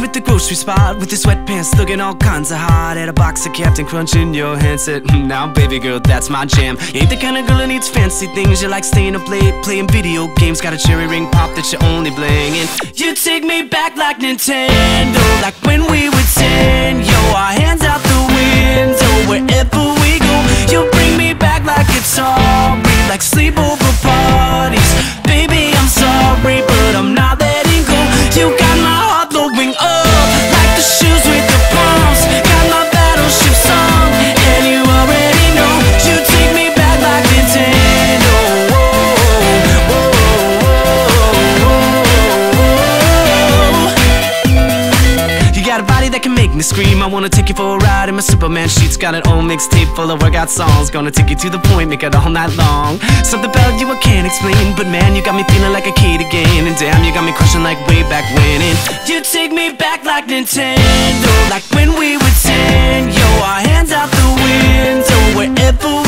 at the grocery spot with your sweatpants looking all kinds of hot, at a box of Captain Crunch in your hand, said, now baby girl, that's my jam. You ain't the kind of girl that needs fancy things. You like staying up late, playing video games, got a cherry ring pop that you only bling. And you take me back like Nintendo, like when we were 10. Yo, our hands out the window, wherever we go. You bring me back like it's alright, like sleepover parties. Baby, I'm sorry, but I'm not letting go. You got my heart blowing up like the shoes with the pumps. Got my battleship song, and you already know. You take me back like Nintendo. You got a body that can make me scream. I wanna take you for a ride in my Superman sheets. Got an old mixtape full of workout songs. Gonna take you to the point, make it all night long. Something about you I can't explain, but man, you got me feeling like a kid again. And damn, you got me crushing like way back when. And you take me back like Nintendo, like when we were 10. Yo, our hands out the window, wherever we